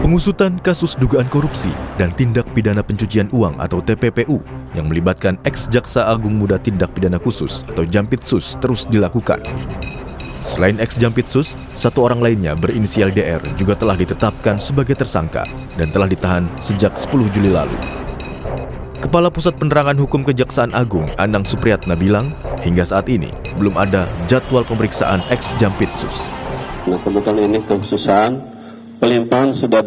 Pengusutan kasus dugaan korupsi dan tindak pidana pencucian uang atau TPPU yang melibatkan ex-Jaksa Agung Muda Tindak Pidana Khusus atau Jampitsus terus dilakukan. Selain ex-Jampitsus, satu orang lainnya berinisial DR juga telah ditetapkan sebagai tersangka dan telah ditahan sejak 10 Juli lalu. Kepala Pusat Penerangan Hukum Kejaksaan Agung, Anang Supriyatna bilang, hingga saat ini belum ada jadwal pemeriksaan ex-Jampitsus. Nah, kebetulan ini kekhususan pelimpahan sudah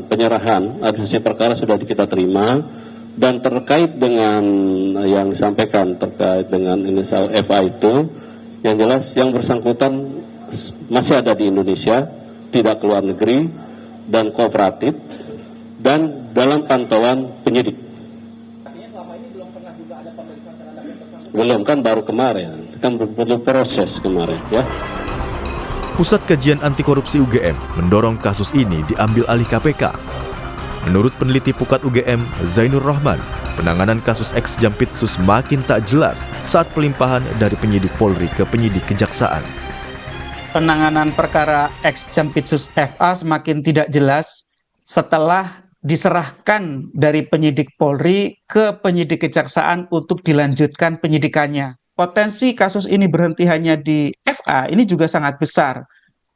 penyerahan hasil perkara sudah kita terima, dan terkait dengan yang disampaikan terkait dengan inisial FA itu, yang jelas yang bersangkutan masih ada di Indonesia, tidak keluar negeri dan kooperatif dan dalam pantauan penyidik. Artinya selama ini belum pernah juga ada pemeriksaan terhadap belum, kan baru kemarin, kan perlu proses kemarin ya. Pusat Kajian Anti Korupsi UGM mendorong kasus ini diambil alih KPK. Menurut peneliti Pukat UGM, Zainur Rahman, penanganan kasus ex-Jampitsus makin tak jelas saat pelimpahan dari penyidik Polri ke penyidik Kejaksaan. Penanganan perkara ex-Jampitsus FA semakin tidak jelas setelah diserahkan dari penyidik Polri ke penyidik Kejaksaan untuk dilanjutkan penyidikannya. Potensi kasus ini berhenti hanya di FA ini juga sangat besar.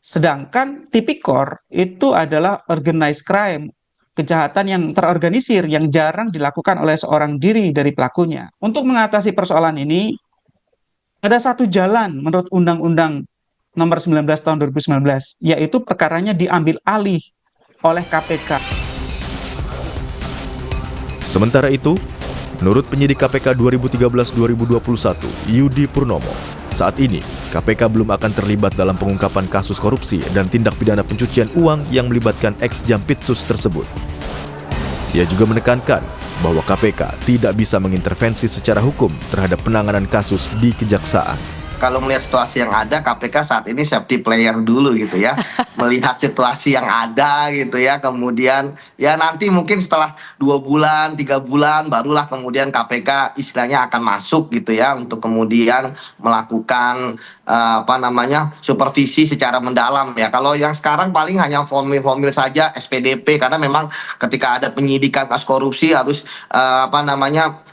Sedangkan tipikor itu adalah organized crime, kejahatan yang terorganisir yang jarang dilakukan oleh seorang diri dari pelakunya. Untuk mengatasi persoalan ini, ada satu jalan menurut Undang-Undang Nomor 19 Tahun 2019, yaitu perkaranya diambil alih oleh KPK. Sementara itu, menurut penyidik KPK 2013-2021, Yudi Purnomo, saat ini KPK belum akan terlibat dalam pengungkapan kasus korupsi dan tindak pidana pencucian uang yang melibatkan ex-Jampitsus tersebut. Ia juga menekankan bahwa KPK tidak bisa mengintervensi secara hukum terhadap penanganan kasus di Kejaksaan. Kalau melihat situasi yang ada, KPK saat ini safety player dulu gitu ya. Melihat situasi yang ada gitu ya. Kemudian ya nanti mungkin setelah 2 bulan, 3 bulan barulah kemudian KPK istilahnya akan masuk gitu ya. Untuk kemudian melakukan supervisi secara mendalam ya. Kalau yang sekarang paling hanya formil-formil saja SPDP, karena memang ketika ada penyidikan kasus korupsi harus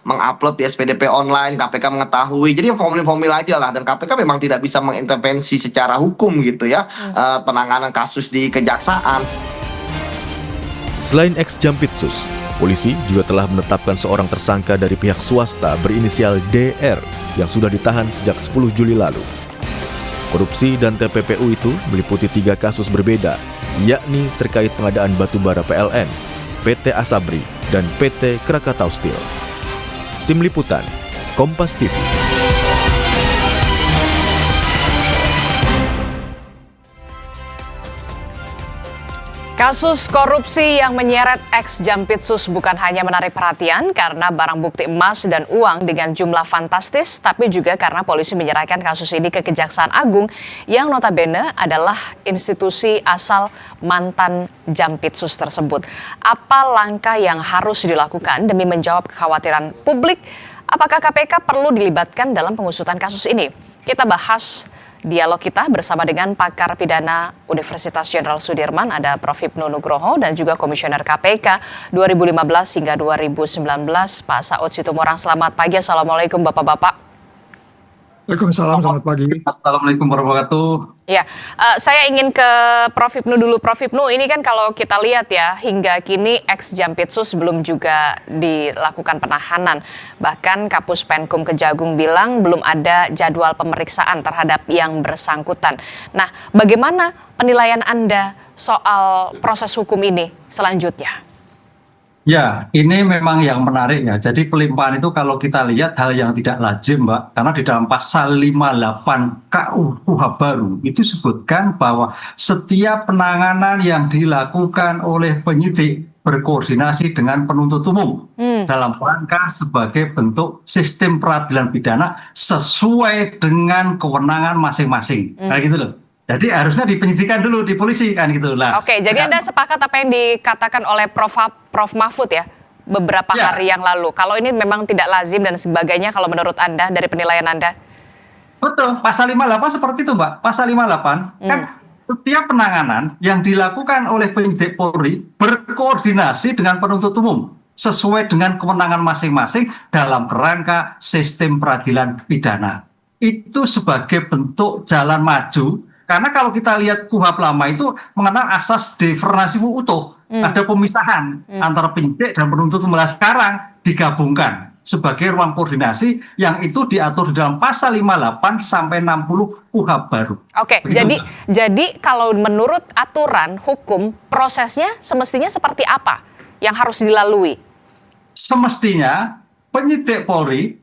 mengupload di SPDP online, KPK mengetahui. Jadi formil-formil aja lah, dan KPK memang tidak bisa mengintervensi secara hukum gitu ya penanganan kasus di Kejaksaan. Selain ex-Jampitsus, polisi juga telah menetapkan seorang tersangka dari pihak swasta berinisial DR yang sudah ditahan sejak 10 Juli lalu. Korupsi dan TPPU itu meliputi 3 kasus berbeda, yakni terkait pengadaan batubara PLN, PT Asabri, dan PT Krakatau Steel. Tim Liputan, Kompas TV. Kasus korupsi yang menyeret ex-Jampitsus bukan hanya menarik perhatian karena barang bukti emas dan uang dengan jumlah fantastis, tapi juga karena polisi menyerahkan kasus ini ke Kejaksaan Agung yang notabene adalah institusi asal mantan Jampitsus tersebut. Apa langkah yang harus dilakukan demi menjawab kekhawatiran publik? Apakah KPK perlu dilibatkan dalam pengusutan kasus ini? Kita bahas dialog kita bersama dengan pakar pidana Universitas Jenderal Sudirman, ada Prof. Hipnu Nugroho, dan juga Komisioner KPK 2015 hingga 2019, Pak Saud Situmorang. Selamat pagi, Assalamualaikum Bapak-Bapak. Waalaikumsalam, selamat pagi. Assalamualaikum warahmatullahi wabarakatuh. Ya, saya ingin ke Prof. Hipnu dulu. Prof. Hipnu, ini kan kalau kita lihat ya, hingga kini ex-Jampitsus belum juga dilakukan penahanan. Bahkan Kapus Penkum Kejagung bilang belum ada jadwal pemeriksaan terhadap yang bersangkutan. Nah, bagaimana penilaian Anda soal proses hukum ini selanjutnya? Ya, ini memang yang menarik ya. Jadi pelimpahan itu kalau kita lihat hal yang tidak lazim, Mbak. Karena di dalam pasal 58 KUH baru itu sebutkan bahwa setiap penanganan yang dilakukan oleh penyidik berkoordinasi dengan penuntut umum dalam rangka sebagai bentuk sistem peradilan pidana sesuai dengan kewenangan masing-masing. Nah gitu loh. Jadi harusnya dipenyidikan dulu di polisi kan gitu lah. Oke, jadi Anda sepakat apa yang dikatakan oleh Prof. Mahfud ya beberapa hari yang lalu. Kalau ini memang tidak lazim dan sebagainya, kalau menurut Anda dari penilaian Anda? Betul, pasal 58 seperti itu Mbak. Pasal 58 kan setiap penanganan yang dilakukan oleh penyidik Polri berkoordinasi dengan penuntut umum sesuai dengan kewenangan masing-masing dalam kerangka sistem peradilan pidana. Itu sebagai bentuk jalan maju, karena kalau kita lihat KUHP lama itu mengenal asas deferensium utuh, ada pemisahan antara penyidik dan penuntut umum. Sekarang digabungkan sebagai ruang koordinasi yang itu diatur di dalam pasal 58 sampai 60 KUHP baru. Oke, jadi kalau menurut aturan hukum, prosesnya semestinya seperti apa yang harus dilalui? Semestinya penyidik Polri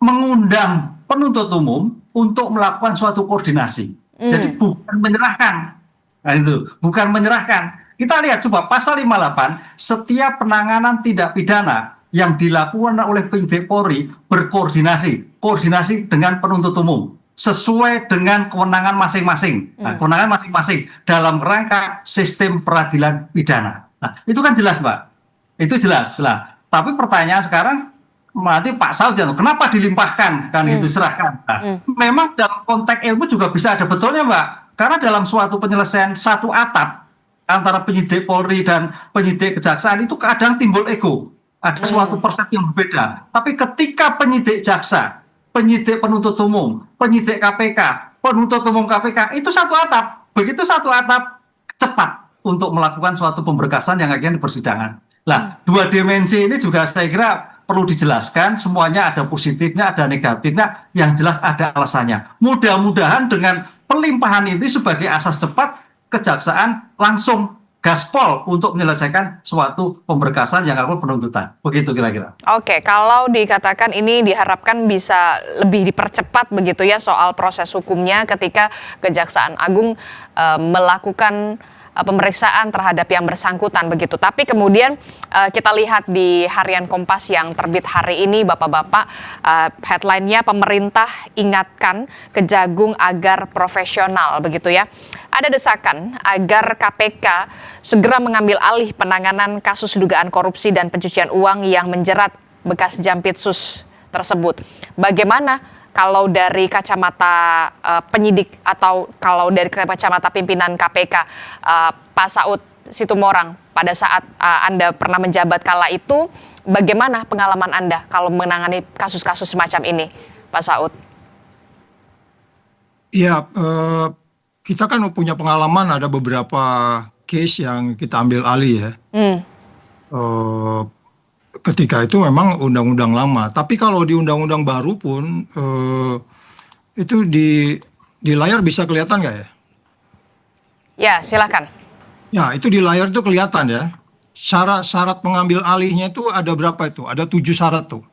mengundang penuntut umum untuk melakukan suatu koordinasi. Jadi bukan menyerahkan. Nah itu, bukan menyerahkan. Kita lihat coba pasal 58, setiap penanganan tindak pidana yang dilakukan oleh penyidik Polri koordinasi dengan penuntut umum sesuai dengan kewenangan masing-masing. Nah, kewenangan masing-masing dalam rangka sistem peradilan pidana. Nah, itu kan jelas, Mbak. Itu jelas lah. Tapi pertanyaan sekarang, nanti Pak Saud, kenapa dilimpahkan kan itu serahkan? Nah, memang dalam konteks ilmu juga bisa ada betulnya, Mbak. Karena dalam suatu penyelesaian satu atap antara penyidik Polri dan penyidik kejaksaan itu kadang timbul ego. Ada suatu persepsi yang berbeda. Tapi ketika penyidik jaksa, penyidik penuntut umum, penyidik KPK, penuntut umum KPK, itu satu atap. Begitu satu atap, cepat untuk melakukan suatu pemberkasan yang akan di persidangan. Nah, dua dimensi ini juga saya kira perlu dijelaskan. Semuanya ada positifnya, ada negatifnya, yang jelas ada alasannya. Mudah-mudahan dengan pelimpahan ini sebagai asas cepat, kejaksaan langsung gaspol untuk menyelesaikan suatu pemberkasan yang akan penuntutan. Begitu kira-kira. Oke, kalau dikatakan ini diharapkan bisa lebih dipercepat begitu ya soal proses hukumnya ketika Kejaksaan Agung melakukan pemeriksaan terhadap yang bersangkutan begitu. Tapi kemudian kita lihat di harian Kompas yang terbit hari ini, Bapak-bapak, headline-nya pemerintah ingatkan Kejagung agar profesional begitu ya. Ada desakan agar KPK segera mengambil alih penanganan kasus dugaan korupsi dan pencucian uang yang menjerat bekas Jampitsus tersebut. Bagaimana kalau dari kacamata penyidik atau kalau dari kacamata pimpinan KPK, Pak Saud Situmorang, pada saat Anda pernah menjabat kala itu, bagaimana pengalaman Anda kalau menangani kasus-kasus semacam ini, Pak Saud? Iya, kita kan punya pengalaman, ada beberapa case yang kita ambil alih ya. Ketika itu memang undang-undang lama. Tapi kalau di undang-undang baru pun itu di layar bisa kelihatan nggak ya? Ya, silakan. Ya, itu di layar itu kelihatan ya. Syarat pengambil alihnya itu ada berapa itu? Ada 7 syarat tuh.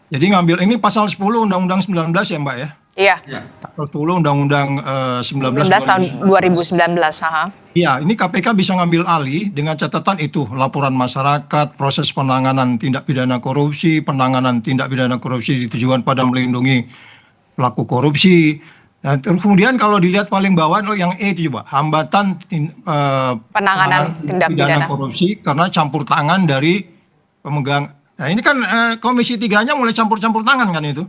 Jadi ngambil ini pasal 10 Undang-Undang 19 ya Mbak ya? Iya. Pasal 10 Undang-Undang 19 tahun 2019. Iya, ini KPK bisa ngambil alih dengan catatan itu, laporan masyarakat, proses penanganan tindak pidana korupsi, penanganan tindak pidana korupsi ditujukan pada melindungi pelaku korupsi. Dan kemudian kalau dilihat paling bawah, yang E itu coba, hambatan penanganan tindak pidana korupsi karena campur tangan dari pemegang. Nah ini kan Komisi 3-nya mulai campur-campur tangan kan itu.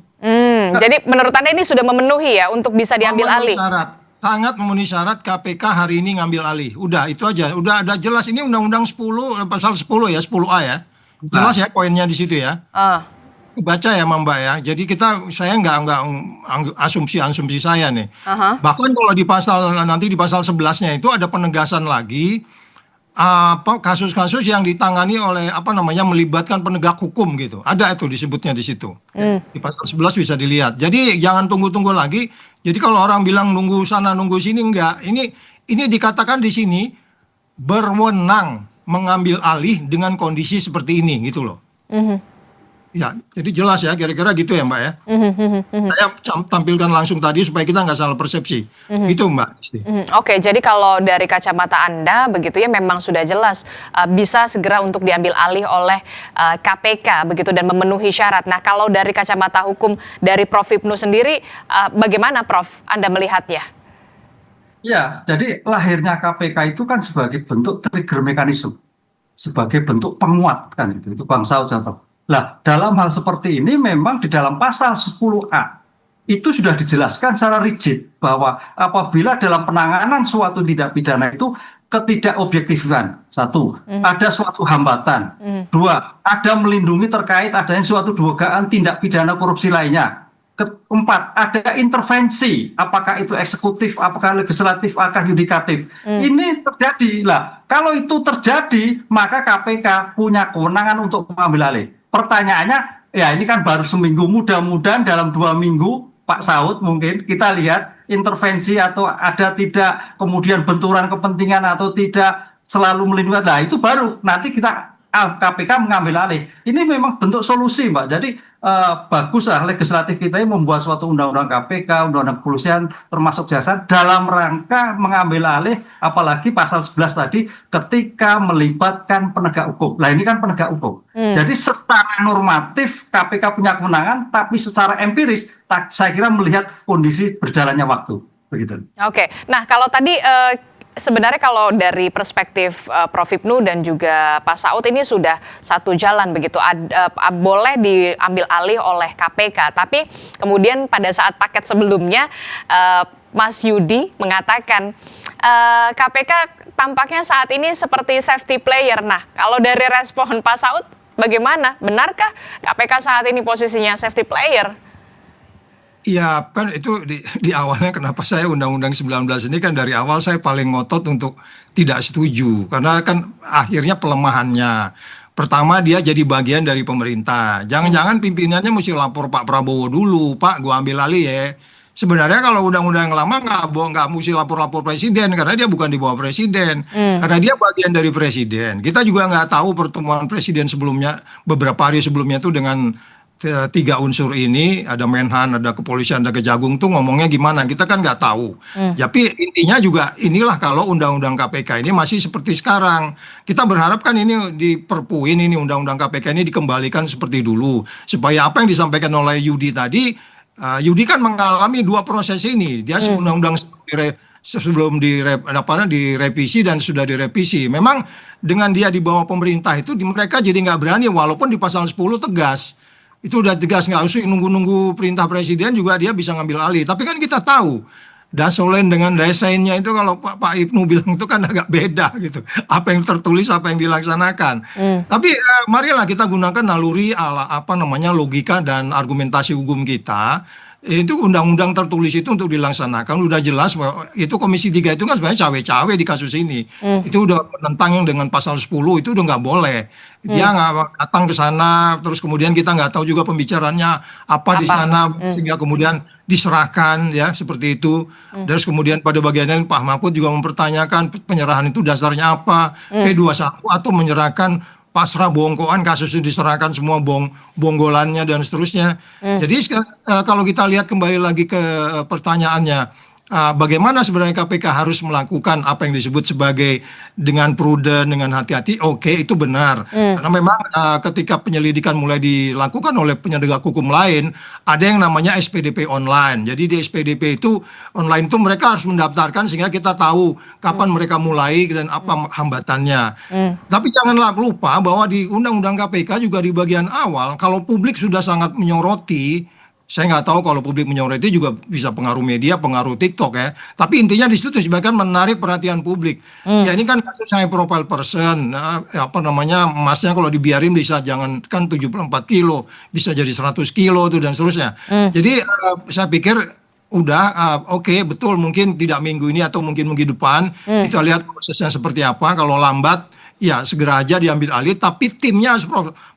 Jadi menurut Anda ini sudah memenuhi ya untuk bisa diambil alih? Sangat memenuhi syarat KPK hari ini ngambil alih. Udah itu aja, udah ada jelas, ini Undang-Undang 10, pasal 10 ya, 10A ya. Jelas ya poinnya di situ ya. Baca ya Mbak ya. Jadi saya nggak asumsi saya nih. Bahkan kalau di pasal 11-nya itu ada penegasan lagi kasus-kasus yang ditangani oleh melibatkan penegak hukum gitu. Ada itu disebutnya di situ. Di pasal 11 bisa dilihat. Jadi jangan tunggu-tunggu lagi. Jadi kalau orang bilang nunggu sana nunggu sini, enggak. Ini dikatakan di sini berwenang mengambil alih dengan kondisi seperti ini gitu loh. Ya, jadi jelas ya, kira-kira gitu ya Mbak ya. Saya tampilkan langsung tadi supaya kita nggak salah persepsi. Gitu Mbak. Oke, jadi kalau dari kacamata Anda begitu ya memang sudah jelas bisa segera untuk diambil alih oleh KPK begitu dan memenuhi syarat. Nah, kalau dari kacamata hukum dari Prof. Hipnu sendiri, bagaimana Prof. Anda melihatnya? Ya, jadi lahirnya KPK itu kan sebagai bentuk trigger mekanisme, sebagai bentuk penguat kan itu Bang Saud contoh. Nah, dalam hal seperti ini memang di dalam pasal 10A itu sudah dijelaskan secara rigid bahwa apabila dalam penanganan suatu tindak pidana itu ketidakobjektifan, satu, ada suatu hambatan, dua, ada melindungi terkait adanya suatu dugaan tindak pidana korupsi lainnya, keempat, ada intervensi, apakah itu eksekutif, apakah legislatif, apakah yudikatif. Ini terjadi lah. Kalau itu terjadi, maka KPK punya kewenangan untuk mengambil alih. Pertanyaannya, ya ini kan baru seminggu, mudah-mudahan dalam 2 minggu, Pak Saud mungkin kita lihat intervensi atau ada tidak kemudian benturan kepentingan atau tidak selalu melindungi. Nah itu baru nanti kita KPK mengambil alih. Ini memang bentuk solusi, Mbak. Jadi baguslah legislatif kita ini membuat suatu undang-undang KPK, undang-undang kepolisian, termasuk jaksa dalam rangka mengambil alih, apalagi pasal 11 tadi ketika melibatkan penegak hukum. Nah ini kan penegak hukum. Jadi secara normatif KPK punya kewenangan, tapi secara empiris saya kira melihat kondisi berjalannya waktu. Begitu. Oke, nah kalau tadi sebenarnya kalau dari perspektif Prof. Hipnu dan juga Pak Saud ini sudah satu jalan begitu, boleh diambil alih oleh KPK, tapi kemudian pada saat paket sebelumnya Mas Yudi mengatakan KPK tampaknya saat ini seperti safety player. Nah, kalau dari respon Pak Saud bagaimana? Benarkah KPK saat ini posisinya safety player? Iya, kan itu di awalnya kenapa saya Undang-Undang 19 ini kan dari awal saya paling ngotot untuk tidak setuju. Karena kan akhirnya pelemahannya. Pertama dia jadi bagian dari pemerintah. Jangan-jangan pimpinannya mesti lapor Pak Prabowo dulu. Pak, gua ambil alih ya. Sebenarnya kalau undang-undang yang lama nggak mesti lapor-lapor presiden. Karena dia bukan di bawah presiden. Karena dia bagian dari presiden. Kita juga nggak tahu pertemuan presiden sebelumnya, beberapa hari sebelumnya itu dengan 3 unsur ini, ada Menhan, ada kepolisian, ada Kejagung tuh ngomongnya gimana, kita kan nggak tahu. Tapi intinya juga inilah kalau undang-undang KPK ini masih seperti sekarang. Kita berharap kan ini diperpuin, ini undang-undang KPK ini dikembalikan seperti dulu. Supaya apa yang disampaikan oleh Yudi tadi, Yudi kan mengalami 2 proses ini. Dia undang-undang sebelum direvisi dan sudah direvisi. Memang dengan dia di bawah pemerintah itu mereka jadi nggak berani, walaupun di pasal 10 tegas. Itu udah tegas, nggak usah nunggu-nunggu perintah presiden juga dia bisa ngambil alih. Tapi kan kita tahu Dasolen dengan desainnya itu kalau Pak Hipnu bilang itu kan agak beda gitu. Apa yang tertulis, apa yang dilaksanakan. Tapi marilah kita gunakan naluri logika dan argumentasi hukum kita. Itu undang-undang tertulis itu untuk dilaksanakan. Udah jelas bahwa itu Komisi 3 itu kan sebenarnya cawe-cawe di kasus ini. Itu udah menentang yang dengan pasal 10 itu udah nggak boleh. Dia nggak datang ke sana, terus kemudian kita nggak tahu juga pembicaranya apa di sana, sehingga kemudian diserahkan ya seperti itu. Terus kemudian pada bagian lain Pak Mahfud juga mempertanyakan penyerahan itu dasarnya apa, P21 atau menyerahkan pasrah bongkoan, kasus itu diserahkan semua bonggolannya dan seterusnya. Jadi kalau kita lihat kembali lagi ke pertanyaannya, bagaimana sebenarnya KPK harus melakukan apa yang disebut sebagai dengan prudent, dengan hati-hati, oke, itu benar. Karena memang ketika penyelidikan mulai dilakukan oleh penegak hukum lain, ada yang namanya SPDP online. Jadi di SPDP itu online itu mereka harus mendaftarkan sehingga kita tahu kapan mereka mulai dan apa hambatannya. Tapi janganlah lupa bahwa di Undang-Undang KPK juga di bagian awal, kalau publik sudah sangat menyoroti, saya nggak tahu kalau publik menyoroti juga bisa pengaruh media, pengaruh TikTok ya. Tapi intinya di situ sebagian menarik perhatian publik. Ya ini kan kasus high profile person, emasnya kalau dibiarin bisa jangankan 74 kilo, bisa jadi 100 kilo tuh dan seterusnya. Jadi saya pikir udah oke, betul mungkin tidak minggu ini atau mungkin depan kita lihat prosesnya seperti apa. Kalau lambat ya segera aja diambil alih, tapi timnya harus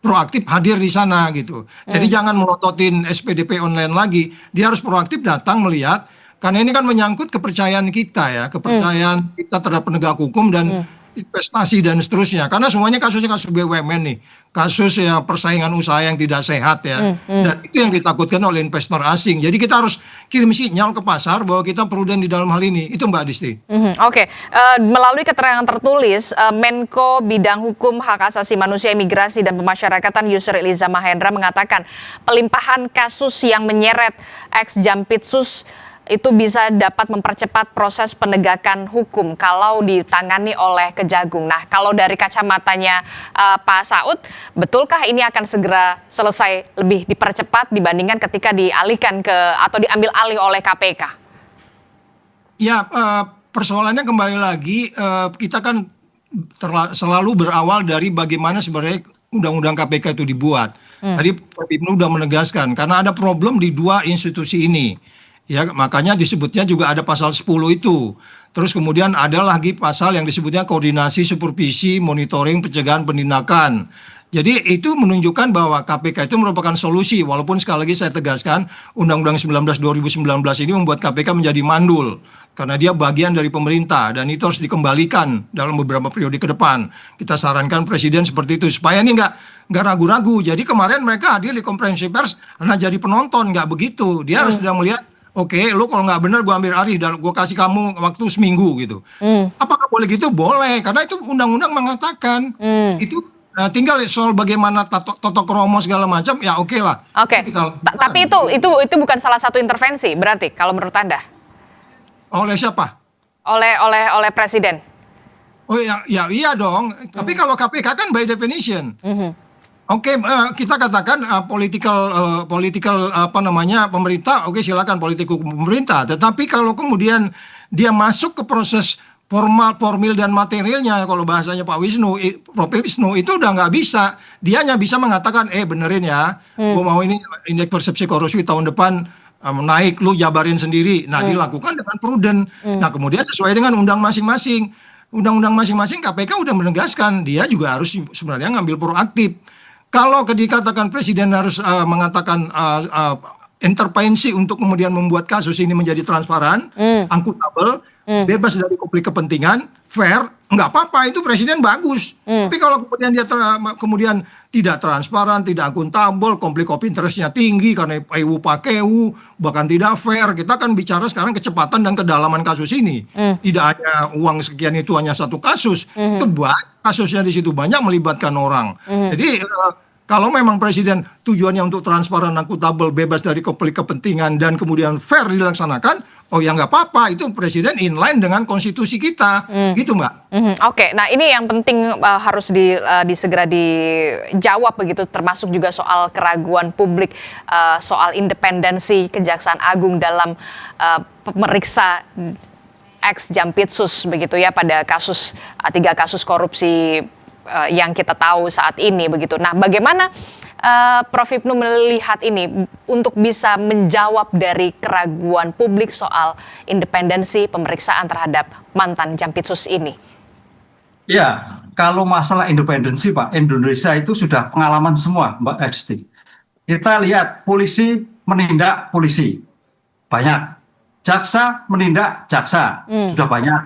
proaktif hadir di sana gitu. Jadi jangan melototin SPDP online lagi, dia harus proaktif datang melihat, karena ini kan menyangkut kepercayaan kita ya, kepercayaan kita terhadap penegak hukum dan investasi dan seterusnya. Karena semuanya kasusnya kasus BUMN nih, kasus ya persaingan usaha yang tidak sehat ya, dan itu yang ditakutkan oleh investor asing. Jadi kita harus kirim sinyal ke pasar bahwa kita prudent di dalam hal ini. Itu Mbak Disti. Oke. Melalui keterangan tertulis, Menko Bidang Hukum, Hak Asasi Manusia, Imigrasi dan Pemasyarakatan Yusril Iza Mahendra mengatakan pelimpahan kasus yang menyeret ex Jampitsus itu bisa dapat mempercepat proses penegakan hukum kalau ditangani oleh Kejagung. Nah, kalau dari kacamatanya Pak Saud, betulkah ini akan segera selesai lebih dipercepat dibandingkan ketika dialihkan atau diambil alih oleh KPK? Ya, persoalannya kembali lagi, kita kan selalu berawal dari bagaimana sebenarnya undang-undang KPK itu dibuat. Tadi Prof. Ibnu sudah menegaskan, karena ada problem di dua institusi ini. Ya, makanya disebutnya juga ada pasal 10 itu. Terus kemudian ada lagi pasal yang disebutnya koordinasi, supervisi, monitoring, pencegahan, penindakan. Jadi itu menunjukkan bahwa KPK itu merupakan solusi, walaupun sekali lagi saya tegaskan, Undang-Undang 19 2019 ini membuat KPK menjadi mandul, karena dia bagian dari pemerintah, dan itu harus dikembalikan dalam beberapa periode ke depan. Kita sarankan Presiden seperti itu, supaya ini nggak ragu-ragu. Jadi kemarin mereka hadir di konferensi pers, karena jadi penonton, nggak begitu. Dia harus sudah melihat, oke, lu kalau nggak benar gue ambil alih dan gue kasih kamu waktu seminggu gitu. Apakah boleh gitu? Boleh, karena itu undang-undang mengatakan. Itu tinggal soal bagaimana toto kromo segala macam, ya oke lah. Oke. Tapi itu bukan salah satu intervensi berarti kalau menurut Anda? Oleh siapa? Oleh Presiden. Oh ya iya dong. Tapi kalau KPK kan by definition. Oke, kita katakan political apa namanya pemerintah, oke silakan politik hukum pemerintah. Tetapi kalau kemudian dia masuk ke proses formil dan materialnya, kalau bahasanya Pak Wisnu, Prof. Wisnu itu udah nggak bisa. Dia hanya bisa mengatakan, benerin ya, gue mau ini indeks persepsi korupsi tahun depan naik, lu jabarin sendiri. Nah, dilakukan dengan prudent. Nah, kemudian sesuai dengan undang-undang masing-masing, KPK udah menegaskan dia juga harus sebenarnya ngambil proaktif. Kalau dikatakan Presiden harus mengatakan intervensi untuk kemudian membuat kasus ini menjadi transparan, akuntabel, bebas dari konflik kepentingan, fair, nggak apa-apa, itu Presiden bagus. Tapi kalau kemudian dia kemudian tidak transparan, tidak akuntabel, konflik of interest-nya tinggi karena ewu pakewu, bahkan tidak fair, kita kan bicara sekarang kecepatan dan kedalaman kasus ini. Tidak hanya uang sekian itu hanya satu kasus, itu banyak kasusnya di situ, banyak melibatkan orang. Jadi kalau memang Presiden tujuannya untuk transparan, akuntabel, bebas dari konflik kepentingan, dan kemudian fair dilaksanakan, oh ya nggak apa-apa, itu Presiden inline dengan konstitusi kita, gitu Mbak. Oke, nah ini yang penting harus segera dijawab begitu, termasuk juga soal keraguan publik, soal independensi Kejaksaan Agung dalam memeriksa ex Jampitsus begitu ya pada 3 kasus korupsi yang kita tahu saat ini begitu. Nah, bagaimana Prof. Ibnu melihat ini untuk bisa menjawab dari keraguan publik soal independensi pemeriksaan terhadap mantan Jampitsus ini? Ya, kalau masalah independensi Pak, Indonesia itu sudah pengalaman semua Mbak Adisti. Kita lihat polisi menindak polisi, banyak. Jaksa menindak jaksa, sudah banyak.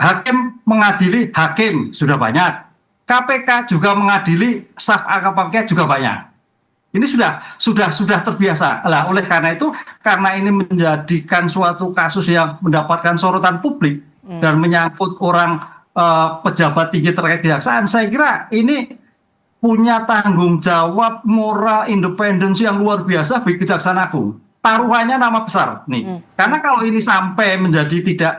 Hakim mengadili hakim, sudah banyak. KPK juga mengadili staf KPK juga banyak. Ini sudah terbiasa. Lah, oleh karena itu, karena ini menjadikan suatu kasus yang mendapatkan sorotan publik dan menyangkut orang pejabat tinggi terkait kejaksaan, saya kira ini punya tanggung jawab moral independensi yang luar biasa bagi Kejaksaan Agung. Taruhannya nama besar nih. Karena kalau ini sampai menjadi tidak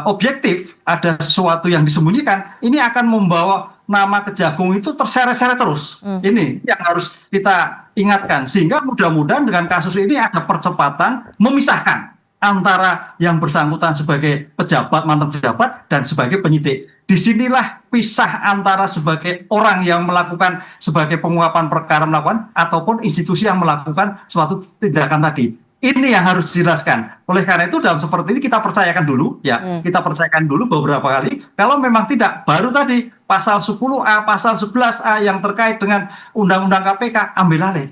objektif, ada sesuatu yang disembunyikan, ini akan membawa nama Kejagung itu terseret-seret terus. Ini yang harus kita ingatkan, sehingga mudah-mudahan dengan kasus ini ada percepatan memisahkan antara yang bersangkutan sebagai pejabat, mantan pejabat, dan sebagai penyidik. Disinilah pisah antara sebagai orang yang melakukan sebagai penguapan perkara melakukan, ataupun institusi yang melakukan suatu tindakan tadi. Ini yang harus dijelaskan. Oleh karena itu dalam seperti ini kita percayakan dulu, ya, kita percayakan dulu beberapa kali. Kalau memang tidak, baru tadi pasal 10A, pasal 11A yang terkait dengan Undang-Undang KPK ambil alih.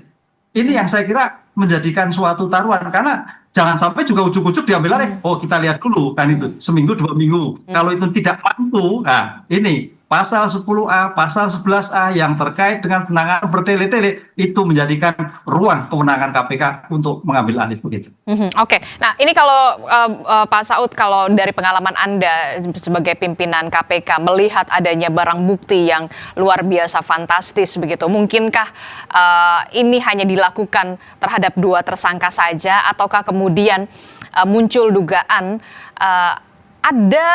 Ini yang saya kira menjadikan suatu taruhan, karena jangan sampai juga ujuk-ujuk diambil alih. Oh, kita lihat dulu kan itu seminggu 2 minggu. Kalau itu tidak mampu, nah ini pasal 10A, pasal 11A yang terkait dengan penanganan bertele-tele itu menjadikan ruang kewenangan KPK untuk mengambil alih begitu. Oke, nah ini kalau Pak Saud, kalau dari pengalaman Anda sebagai pimpinan KPK melihat adanya barang bukti yang luar biasa fantastis begitu, mungkinkah ini hanya dilakukan terhadap 2 tersangka saja, ataukah kemudian muncul dugaan ada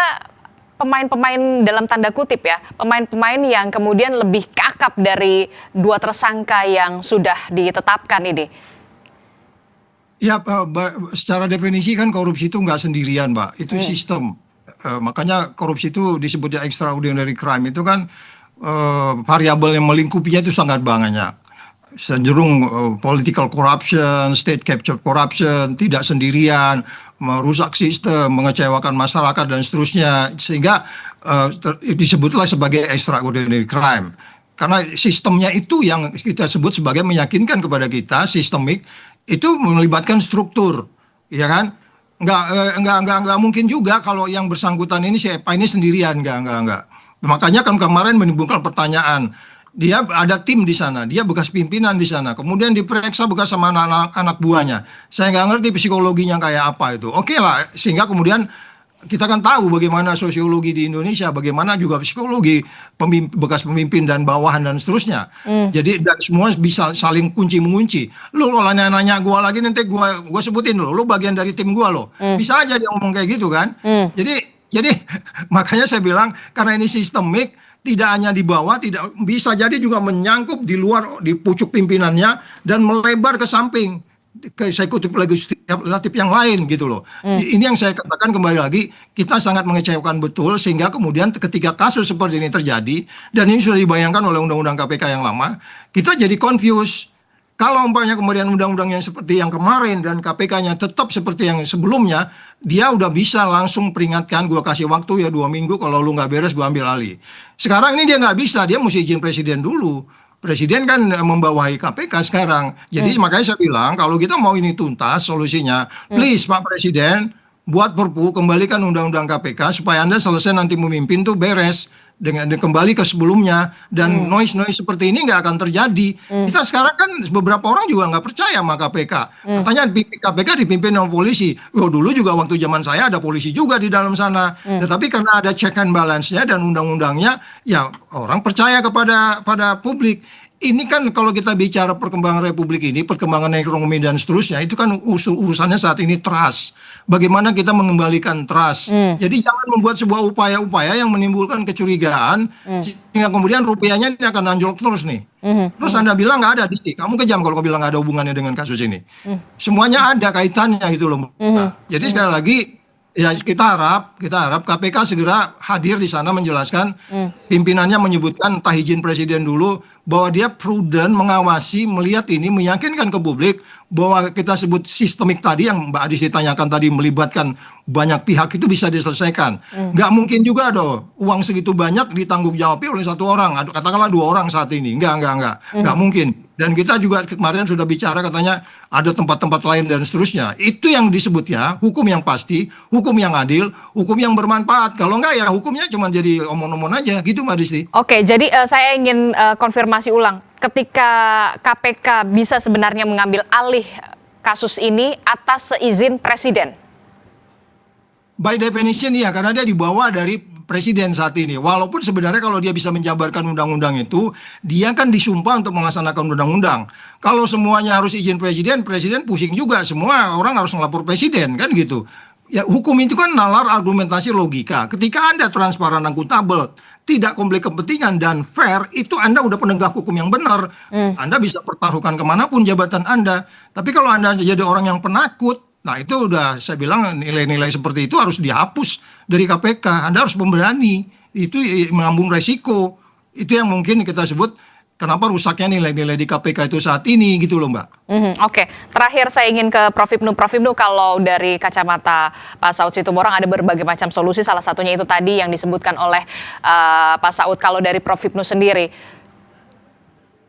pemain-pemain dalam tanda kutip ya, pemain-pemain yang kemudian lebih kakap dari 2 tersangka yang sudah ditetapkan ini? Ya, secara definisi kan korupsi itu nggak sendirian, Mbak. Itu sistem. Makanya korupsi itu disebutnya extraordinary crime. Itu kan variabel yang melingkupinya itu sangat banyak. Cenderung political corruption, state capture corruption, tidak sendirian, merusak sistem, mengecewakan masyarakat dan seterusnya, sehingga disebutlah sebagai extraordinary crime. Karena sistemnya itu yang kita sebut sebagai meyakinkan kepada kita, sistemik, itu melibatkan struktur, ya kan? Nggak mungkin juga kalau yang bersangkutan ini si Epa ini sendirian, nggak. Makanya kan kemarin menimbulkan pertanyaan, dia ada tim di sana, dia bekas pimpinan di sana, kemudian diperiksa bekas sama anak buahnya. Saya nggak ngerti psikologinya kayak apa itu. Oke lah, sehingga kemudian kita kan tahu bagaimana sosiologi di Indonesia, bagaimana juga psikologi bekas pemimpin dan bawahan dan seterusnya. Jadi dan semua bisa saling kunci-mengunci. Lu kalau nanya gua lagi nanti gua sebutin lu bagian dari tim gua lo. Bisa aja dia ngomong kayak gitu kan. Jadi makanya saya bilang karena ini sistemik, tidak hanya di bawah, tidak bisa jadi juga menyangkup di luar, di pucuk pimpinannya dan melebar ke samping ke eksekutif legislatif yang lain gitu loh. Ini yang saya katakan kembali lagi, kita sangat mengecewakan betul sehingga kemudian ketika kasus seperti ini terjadi dan ini sudah dibayangkan oleh undang-undang KPK yang lama, kita jadi confused. Kalau umpamanya kemudian undang-undang yang seperti yang kemarin dan KPK-nya tetap seperti yang sebelumnya, dia udah bisa langsung peringatkan, gua kasih waktu ya 2 minggu, kalau lu nggak beres gua ambil alih. Sekarang ini dia nggak bisa, dia mesti izin presiden dulu. Presiden kan membawahi KPK sekarang. Jadi makanya saya bilang kalau kita mau ini tuntas solusinya, please Pak Presiden buat perpu, kembalikan undang-undang KPK supaya Anda selesai nanti memimpin tuh beres dengan kembali ke sebelumnya dan noise seperti ini nggak akan terjadi. Kita sekarang kan beberapa orang juga nggak percaya sama KPK. Katanya KPK dipimpin oleh polisi. Dulu juga waktu zaman saya ada polisi juga di dalam sana. Tetapi karena ada check and balance-nya dan undang-undangnya, ya orang percaya pada publik. Ini kan kalau kita bicara perkembangan Republik ini, perkembangan ekonomi dan seterusnya, itu kan urusannya saat ini trust. Bagaimana kita mengembalikan trust. Jadi jangan membuat sebuah upaya-upaya yang menimbulkan kecurigaan, sehingga kemudian rupiahnya ini akan anjlok terus nih. Terus Anda bilang nggak ada, Disti. Kamu kejam kalau bilang nggak ada hubungannya dengan kasus ini. Semuanya ada kaitannya gitu loh. Jadi sekali lagi, ya kita harap KPK segera hadir di sana menjelaskan, pimpinannya menyebutkan entah izin presiden dulu bahwa dia prudent mengawasi, melihat ini, meyakinkan ke publik bahwa kita sebut sistemik tadi yang Mbak Adis ditanyakan tadi melibatkan banyak pihak itu bisa diselesaikan. Nggak mungkin juga dong uang segitu banyak ditanggung jawabnya oleh 1 orang, katakanlah 2 orang saat ini. Nggak mungkin. Dan kita juga kemarin sudah bicara katanya ada tempat-tempat lain dan seterusnya. Itu yang disebutnya hukum yang pasti, hukum yang adil, hukum yang bermanfaat. Kalau enggak ya hukumnya cuma jadi omong-omong aja gitu Mbak Disti. Oke, jadi saya ingin konfirmasi ulang. Ketika KPK bisa sebenarnya mengambil alih kasus ini atas seizin presiden? By definition ya, karena dia dibawa dari presiden saat ini. Walaupun sebenarnya kalau dia bisa menjabarkan undang-undang itu, dia kan disumpah untuk melaksanakan undang-undang. Kalau semuanya harus izin presiden, presiden pusing juga. Semua orang harus ngelapor presiden, kan gitu. Ya hukum itu kan nalar argumentasi logika. Ketika Anda transparan, akuntabel, tidak konflik kepentingan dan fair, itu Anda udah penegak hukum yang benar. Anda bisa pertaruhkan kemanapun jabatan Anda. Tapi kalau Anda jadi orang yang penakut, nah itu udah saya bilang nilai-nilai seperti itu harus dihapus dari KPK. Anda harus pemberani, itu menanggung resiko. Itu yang mungkin kita sebut kenapa rusaknya nilai-nilai di KPK itu saat ini gitu loh Mbak. Oke, terakhir saya ingin ke Prof. Ibnu. Prof. Ibnu, kalau dari kacamata Pak Saud Situmorang ada berbagai macam solusi, salah satunya itu tadi yang disebutkan oleh Pak Saud. Kalau dari Prof. Ibnu sendiri?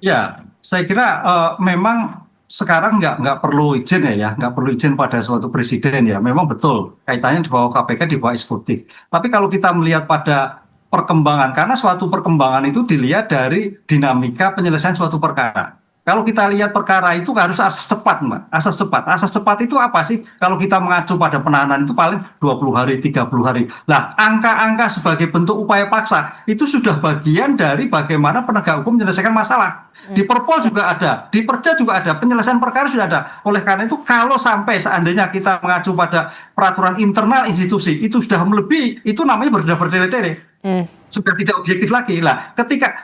Ya, saya kira memang sekarang nggak perlu izin nggak perlu izin pada suatu presiden ya. Memang betul kaitannya di bawah KPK, di bawah eksekutif. Tapi kalau kita melihat pada perkembangan, karena suatu perkembangan itu dilihat dari dinamika penyelesaian suatu perkara. Kalau kita lihat perkara itu harus asas cepat, Mbak. Asas cepat. Asas cepat itu apa sih? Kalau kita mengacu pada penahanan itu paling 20 hari, 30 hari. Nah, angka-angka sebagai bentuk upaya paksa itu sudah bagian dari bagaimana penegak hukum menyelesaikan masalah. Di Perpol juga ada, di Perja juga ada, penyelesaian perkara sudah ada. Oleh karena itu, kalau sampai seandainya kita mengacu pada peraturan internal institusi, itu sudah melebihi, itu namanya sudah bertele-tele. Sudah tidak objektif lagi. Lah,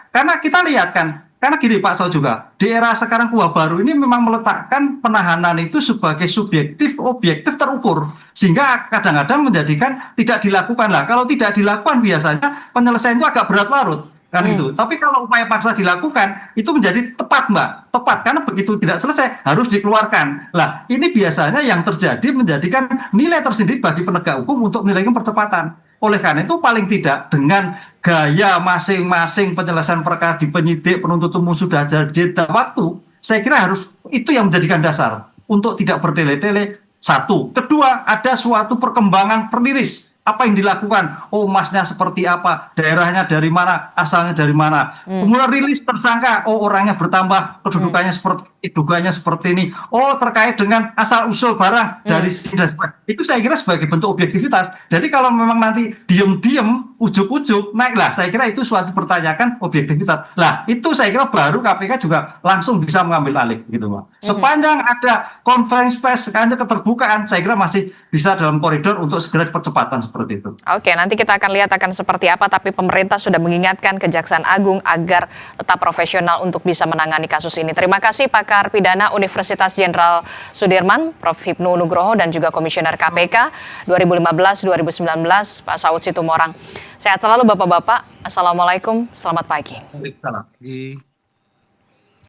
karena kita lihat kan, karena gini Pak Saud juga, di era sekarang kuhab baru ini memang meletakkan penahanan itu sebagai subjektif, objektif terukur. Sehingga kadang-kadang menjadikan tidak dilakukan. Lah, kalau tidak dilakukan biasanya penyelesaian itu agak berat larut. Kan itu. Tapi kalau upaya paksa dilakukan, itu menjadi tepat Mbak. Tepat, karena begitu tidak selesai, harus dikeluarkan. Lah, ini biasanya yang terjadi menjadikan nilai tersendiri bagi penegak hukum untuk menilai percepatan. Oleh karena itu paling tidak dengan gaya masing-masing penyelesaian perkara di penyidik, penuntut umum sudah ada jeda waktu, saya kira harus itu yang menjadikan dasar untuk tidak bertele-tele. Satu. Kedua, ada suatu perkembangan periris. Apa yang dilakukan? Oh, emasnya seperti apa? Daerahnya dari mana? Asalnya dari mana? Kemudian rilis tersangka. Oh, orangnya bertambah. Kedudukannya seperti ini. Oh, terkait dengan asal-usul barang dari sini dan sebagainya. Itu saya kira sebagai bentuk objektivitas. Jadi kalau memang nanti diem-diem, ujuk-ujuk, naiklah. Saya kira itu suatu pertanyaan objektivitas. Lah, itu saya kira baru KPK juga langsung bisa mengambil alih, gitu, Mbak. Sepanjang ada konferensi pers, ada keterbukaan, saya kira masih bisa dalam koridor untuk segera percepatan seperti itu. Oke, nanti kita akan lihat akan seperti apa, tapi pemerintah sudah mengingatkan Kejaksaan Agung agar tetap profesional untuk bisa menangani kasus ini. Terima kasih Pakar Pidana Universitas Jenderal Sudirman, Prof. Hipnu Nugroho, dan juga Komisioner KPK 2015-2019, Pak Saud Situmorang. Sehat selalu Bapak-Bapak. Assalamualaikum, selamat pagi. Waalaikumsalam.